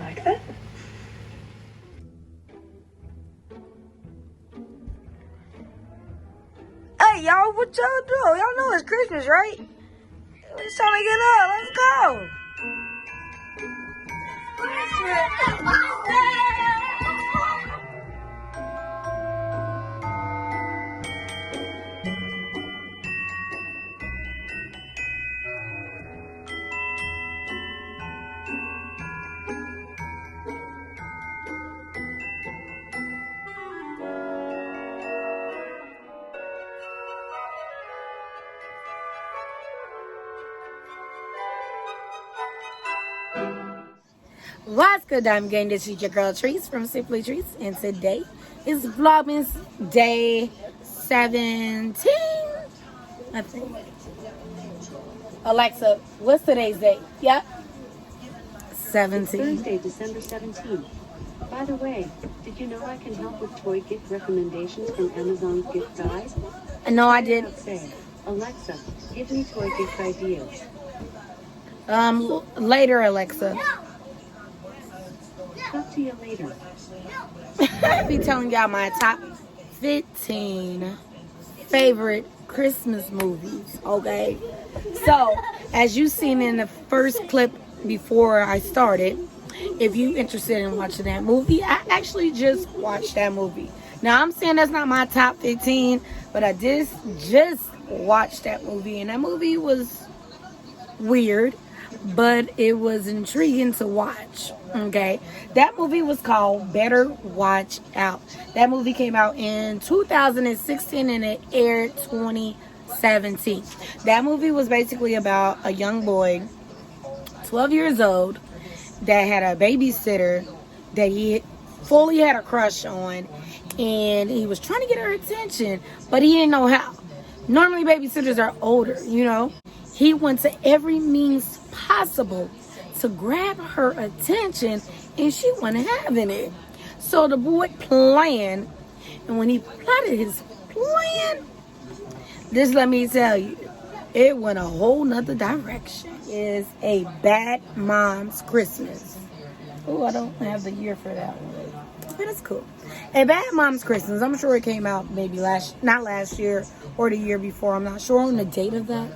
like that? Hey, y'all, what y'all do? Y'all know it's Christmas, right? It's time to get up. Let's go. What's good, Diamond Gang? This is your girl Trice from Simply Trice, and today is Vlogmas day 17, I think. Alexa, what's today's date? Yep, 17. It's Thursday, December 17th. By the way, did you know I can help with toy gift recommendations from Amazon's gift guide? No, I didn't. Say, Alexa, give me toy gift ideas. Later, Alexa. Talk to you later. I'll be telling y'all my top 15 favorite Christmas movies, okay? So, as you seen in the first clip before I started, if you interested in watching that movie, I actually just watched that movie. Now, I'm saying that's not my top 15, but I just watched that movie, and that movie was weird, but it was intriguing to watch. Okay, that movie was called Better Watch Out. That movie came out in 2016 and it aired 2017. That movie was basically about a young boy, 12 years old, that had a babysitter that he fully had a crush on, and he was trying to get her attention, but he didn't know how. Normally babysitters are older, you know. He went to every means possible to grab her attention, and she wasn't having it. So the boy planned, and when he plotted his plan, just let me tell you, it went a whole nother direction. It's a bad mom's Christmas. Oh, I don't have the year for that one, but it's cool. A bad mom's Christmas. I'm sure it came out maybe not last year or the year before. I'm not sure on the date of that.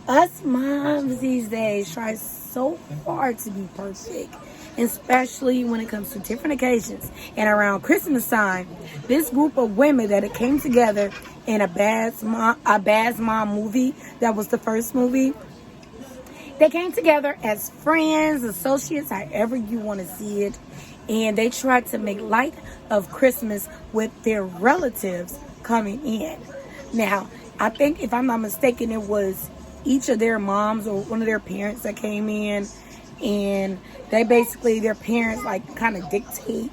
Us moms these days try so hard to be perfect, especially when it comes to different occasions. And around Christmas time, this group of women that it came together in a Bad Mom movie, that was the first movie, they came together as friends, associates, however you want to see it, and they tried to make light of Christmas with their relatives coming in. Now, I think, if I'm not mistaken, it was each of their moms or one of their parents that came in, and their parents like kind of dictate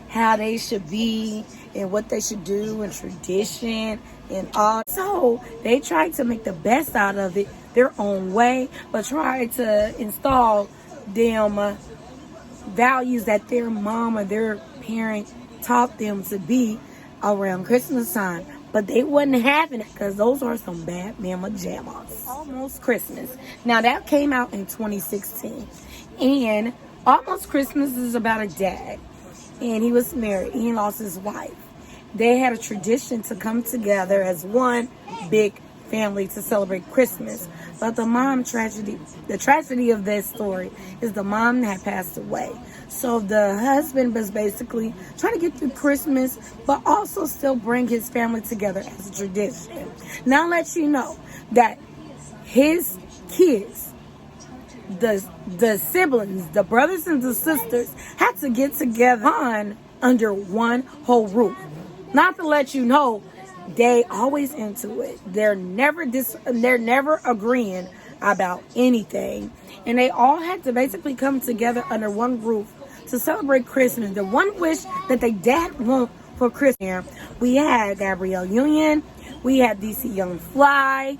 how they should be and what they should do and tradition and all. So they tried to make the best out of it their own way, but tried to install them values that their mom or their parent taught them to be around Christmas time. But they wasn't having it, because those are some bad mama jammas. Almost Christmas. Now, that came out in 2016. And Almost Christmas is about a dad. And he was married. He lost his wife. They had a tradition to come together as one big family to celebrate Christmas. But the tragedy of this story is the mom had passed away. So the husband was basically trying to get through Christmas, but also still bring his family together as a tradition. Now, I'll let you know that his kids, the siblings, the brothers and the sisters, had to get together under one whole roof. Not to let you know, they always into it. They're never agreeing about anything. And they all had to basically come together under one roof to celebrate Christmas. The one wish that they dad want for Christmas. We had Gabrielle Union. We had DC Young Fly.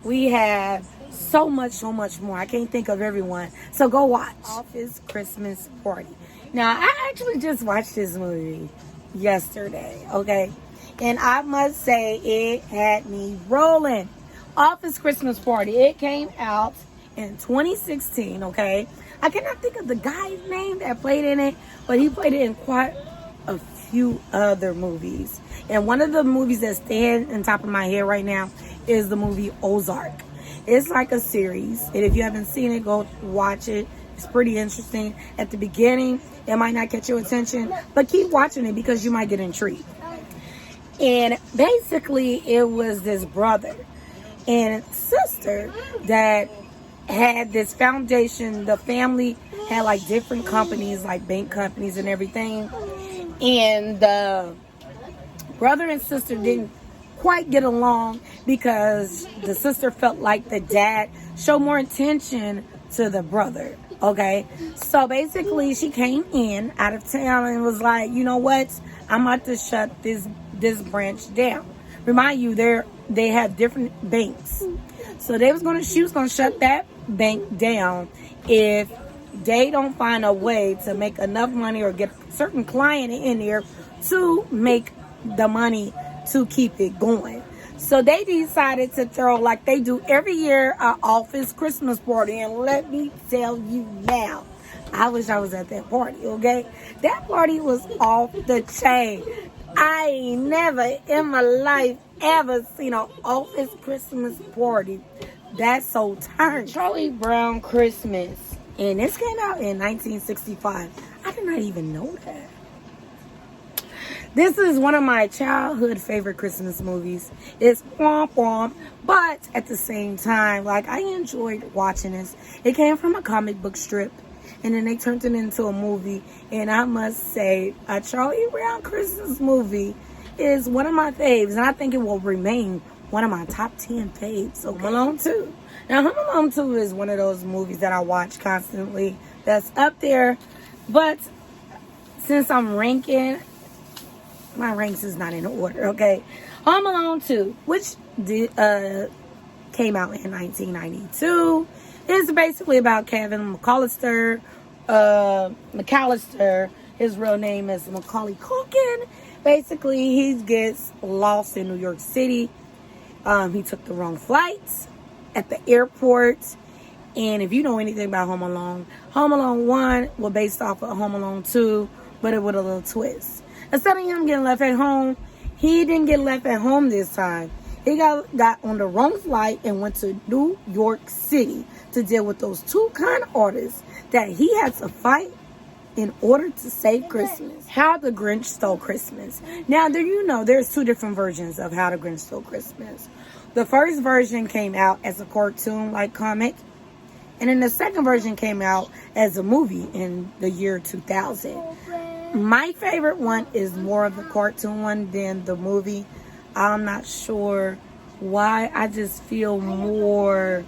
We had so much more. I can't think of everyone. So go watch Office Christmas Party. Now, I actually just watched this movie yesterday, okay? And I must say, it had me rolling. Office Christmas Party. It came out in 2016, okay? I cannot think of the guy's name that played in it, but he played it in quite a few other movies. And one of the movies that stand on top of my head right now is the movie Ozark. It's like a series, and if you haven't seen it, go watch it. It's pretty interesting. At the beginning, it might not catch your attention, but keep watching it because you might get intrigued. And basically, it was this brother and sister that had this foundation. The family had like different companies, like bank companies and everything. And the brother and sister didn't quite get along because the sister felt like the dad showed more attention to the brother. Okay, so basically she came in out of town and was like, you know what, I'm about to shut this branch down. Remind you, they have different banks, so she was gonna shut that bank down if they don't find a way to make enough money or get a certain client in there to make the money to keep it going. So they decided to throw, like they do every year, an office Christmas party. And let me tell you now, I wish I was at that party, okay? That party was off the chain. I ain't never in my life ever seen an office Christmas party that's so turned. Charlie Brown Christmas. And this came out in 1965. I did not even know that. This is one of my childhood favorite Christmas movies. It's womp, but at the same time, like, I enjoyed watching this. It came from a comic book strip, and then they turned it into a movie. And I must say, a Charlie Brown Christmas movie is one of my faves, and I think it will remain one of my top 10 faves. So Home Alone 2. Now, Home Alone 2 is one of those movies that I watch constantly. That's up there, but since I'm ranking, my ranks is not in order, okay? Home Alone 2, which came out in 1992. It's basically about Kevin McAllister. His real name is Macaulay Culkin. Basically, he gets lost in New York City. He took the wrong flights at the airport. And if you know anything about Home Alone 1 was based off of Home Alone 2, but it with a little twist. Instead of him getting left at home, he didn't get left at home this time. He got on the wrong flight and went to New York City to deal with those two con artists that he had to fight in order to save Christmas. How the Grinch Stole Christmas. Now, there's two different versions of How the Grinch Stole Christmas. The first version came out as a cartoon-like comic, and then the second version came out as a movie in the year 2000. My favorite one is more of the cartoon one than the movie. I'm not sure why. I just feel more,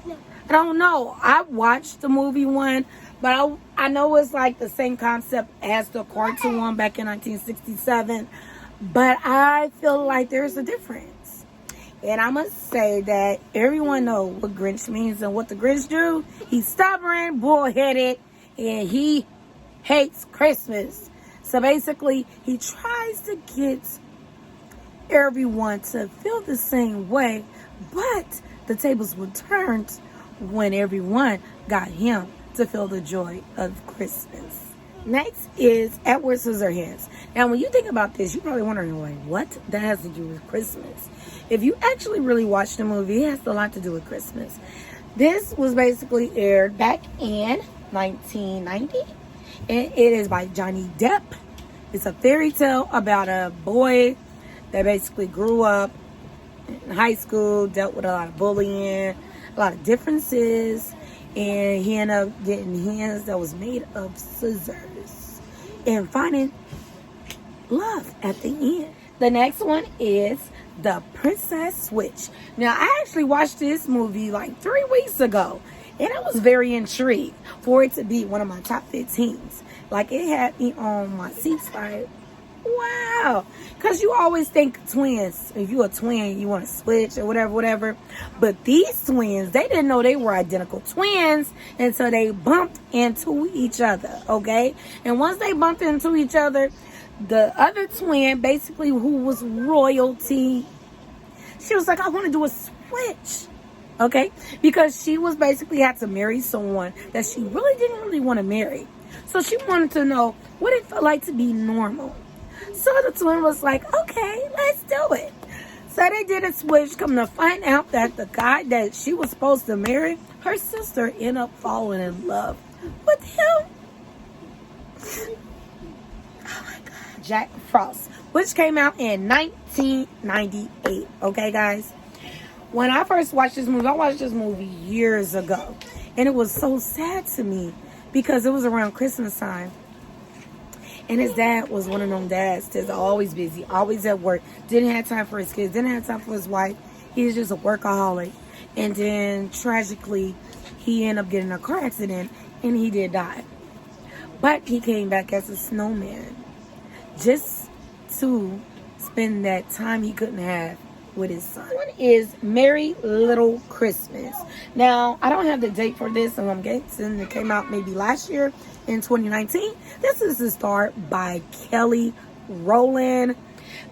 I don't know. I watched the movie one, but I know it's like the same concept as the cartoon one back in 1967. But I feel like there's a difference. And I must say that everyone knows what Grinch means and what the Grinch do. He's stubborn, bullheaded, and he hates Christmas. So basically, he tries to get everyone to feel the same way, but the tables were turned when everyone got him to feel the joy of Christmas. Next is Edward Scissorhands. Now, when you think about this, you're probably wondering, like, what that has to do with Christmas? If you actually really watch the movie, it has a lot to do with Christmas. This was basically aired back in 1990. And it is by Johnny Depp. It's a fairy tale about a boy that basically grew up in high school, dealt with a lot of bullying, a lot of differences, and he ended up getting hands that was made of scissors and finding love at the end. The next one is The Princess Switch. Now, I actually watched this movie like 3 weeks ago, and I was very intrigued for it to be one of my top 15s. Like, it had me on my seats like, wow. Because you always think twins. If you're a twin, you want to switch or whatever. But these twins, they didn't know they were identical twins until they bumped into each other, okay? And once they bumped into each other, the other twin, basically, who was royalty, she was like, I want to do a switch. Okay? Because she was basically had to marry someone that she really didn't really want to marry. So she wanted to know what it felt like to be normal. So the twin was like, okay, let's do it. So they did a switch, come to find out that the guy that she was supposed to marry, her sister ended up falling in love with him. Oh my God. Jack Frost, which came out in 1998. Okay, guys? When I first watched this movie, I watched this movie years ago. And it was so sad to me because it was around Christmas time. And his dad was one of them dads that's always busy, always at work. Didn't have time for his kids, didn't have time for his wife. He was just a workaholic. And then, tragically, he ended up getting in a car accident and he did die. But he came back as a snowman just to spend that time he couldn't have with his son. One is Merry Little Christmas. Now, I don't have the date for this, and I'm guessing it came out maybe last year in 2019. This is starred by Kelly Rowland.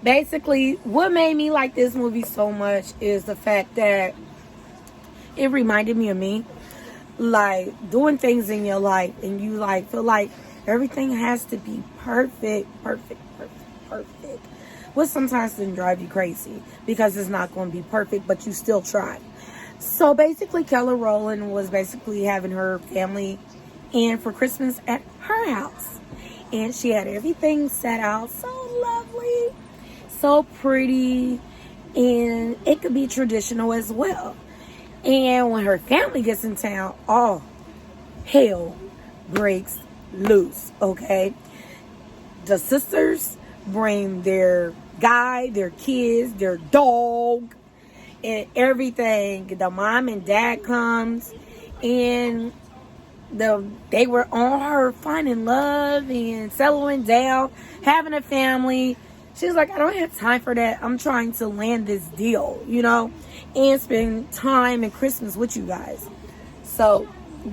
Basically, what made me like this movie so much is the fact that it reminded me of me. Like, doing things in your life, and you like feel like everything has to be perfect. Which sometimes can drive you crazy because it's not going to be perfect, but you still try. So basically, Kelly Rowland was basically having her family in for Christmas at her house. And she had everything set out so lovely, so pretty, and it could be traditional as well. And when her family gets in town, all hell breaks loose, okay? The sisters bring their guy, their kids, their dog, and everything. The mom and dad comes, and they were on her finding love and settling down, having a family. She's like, I don't have time for that. I'm trying to land this deal, you know, and spend time and Christmas with you guys. So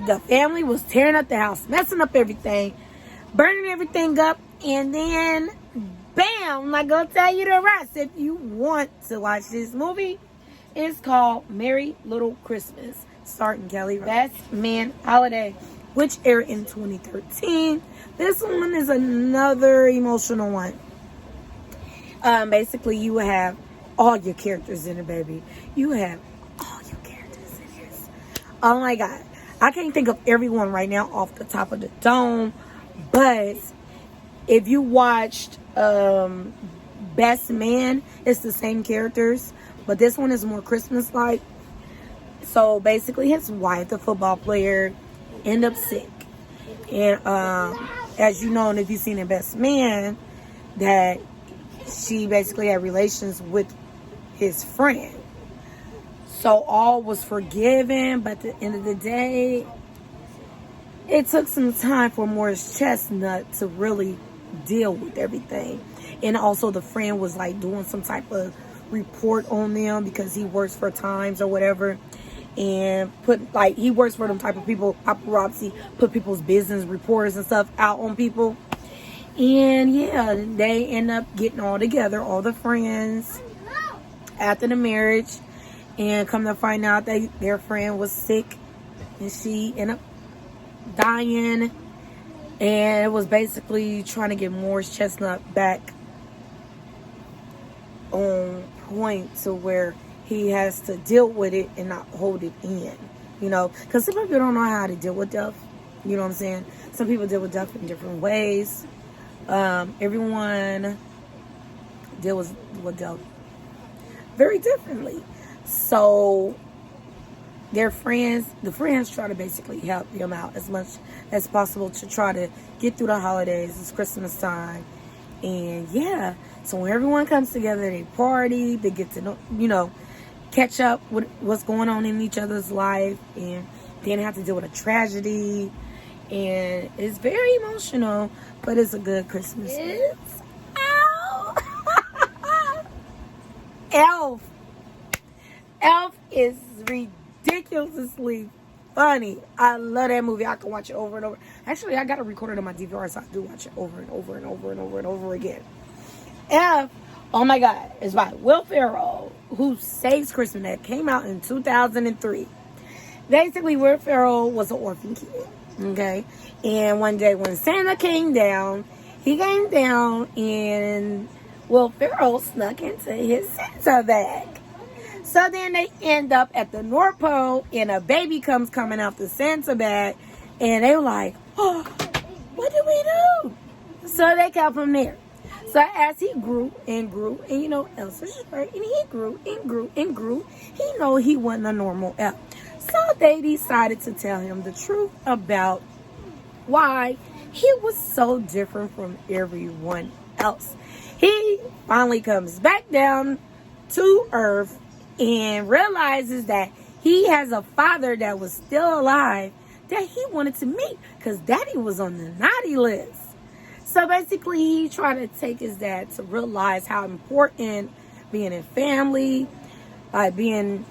the family was tearing up the house, messing up everything, burning everything up, and then bam, I'm not gonna tell you the rest. If you want to watch this movie, it's called Merry Little Christmas, starring Kelly Rowland. Best Man Holiday, which aired in 2013. This one is another emotional one. Basically, you have all your characters in it, baby. You have all your characters in this. Oh my God, I can't think of everyone right now off the top of the dome, but if you watched Best Man, it's the same characters, but this one is more Christmas-like. So basically, his wife, the football player, ended up sick. And as you know, and if you've seen in Best Man, that she basically had relations with his friend. So all was forgiven, but at the end of the day, it took some time for Morris Chestnut to really deal with everything. And also the friend was like doing some type of report on them because he works for Times or whatever, and he works for them type of people, paparazzi, put people's business reports and stuff out on people. And yeah, they end up getting all together, all the friends, after the marriage, and come to find out that their friend was sick and she ended up dying. And it was basically trying to get Morris Chestnut back on point to where he has to deal with it and not hold it in, you know, because some people don't know how to deal with death. You know what I'm saying? Some people deal with death in different ways. Everyone deals with death very differently. So the friends try to basically help them out as much as possible to try to get through the holidays. It's Christmas time. And yeah, so when everyone comes together, they party, they get to know, you know, catch up with what's going on in each other's life, and then have to deal with a tragedy. And it's very emotional, but it's a good Christmas. It's Elf. Elf is ridiculously funny. I love that movie. I can watch it over and over. Actually, I got to record it on my DVR, so I do watch it over and over and over and over and over again. Elf Oh my God. It's by Will Ferrell, Who Saves Christmas, that came out in 2003. Basically, Will Ferrell was an orphan kid. Okay? And one day when Santa came down, he came down and Will Ferrell snuck into his Santa bag. So then they end up at the North Pole and a baby comes coming out the Santa bag. And they were like, oh, what did we do? So they kept him there. So as he grew and grew, and you know, Elsa's short, and he grew and grew and grew, he know he wasn't a normal elf. So they decided to tell him the truth about why he was so different from everyone else. He finally comes back down to Earth and realizes that he has a father that was still alive that he wanted to meet because daddy was on the naughty list. So basically he tried to take his dad to realize how important being in family, being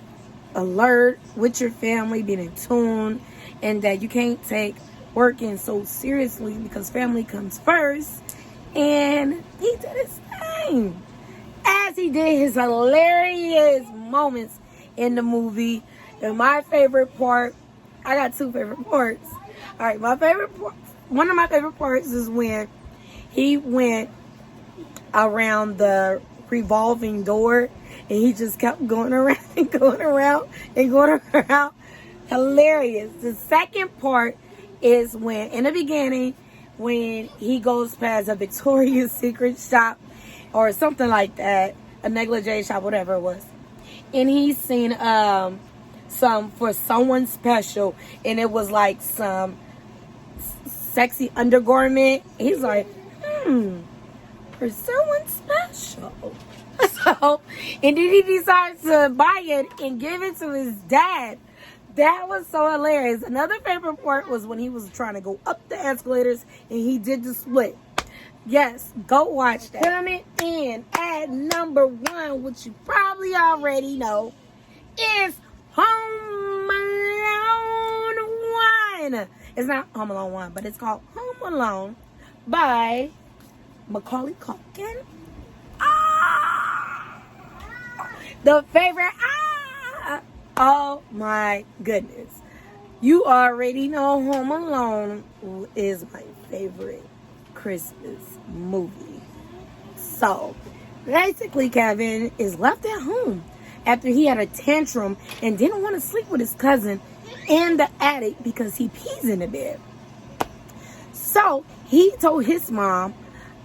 alert with your family, being in tune, and that you can't take working so seriously because family comes first. And he did his thing. As he did his hilarious moments in the movie. And my favorite part, I got two favorite parts. All right, one of my favorite parts is when he went around the revolving door and he just kept going around and going around and going around. Hilarious. The second part is when, in the beginning, when he goes past a Victoria's Secret shop or something like that, a negligee shop, whatever it was, and he's seen some for someone special, and it was like some sexy undergarment. He's like, for someone special. So, and then he decides to buy it and give it to his dad. That was so hilarious. Another favorite part was when he was trying to go up the escalators and he did the split. Yes, go watch that. Coming in at number 1, which you probably already know, is Home Alone 1. It's not Home Alone 1, but it's called Home Alone by Macaulay Culkin. The favorite. Oh my goodness. You already know Home Alone is my favorite Christmas movie. So, basically Kevin is left at home after he had a tantrum and didn't want to sleep with his cousin in the attic because he pees in the bed. So, he told his mom,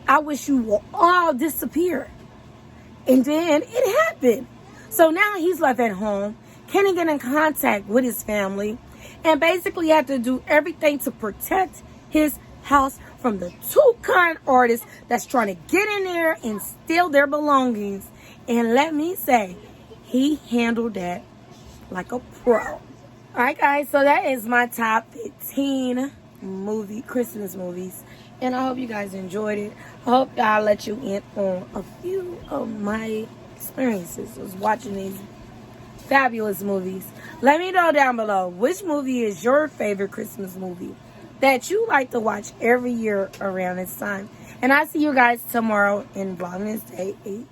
I wish you will all disappear. And then it happened. So now he's left at home, can't get in contact with his family, and basically have to do everything to protect his house from the two con artists that's trying to get in there and steal their belongings. And let me say, he handled that like a pro. All right, guys, so that is my top 15 Christmas movies. And I hope you guys enjoyed it. I hope I'll let you in on a few of my experiences was watching these fabulous movies. Let me know down below which movie is your favorite Christmas movie that you like to watch every year around this time. And I'll see you guys tomorrow in Vlogmas Day 18.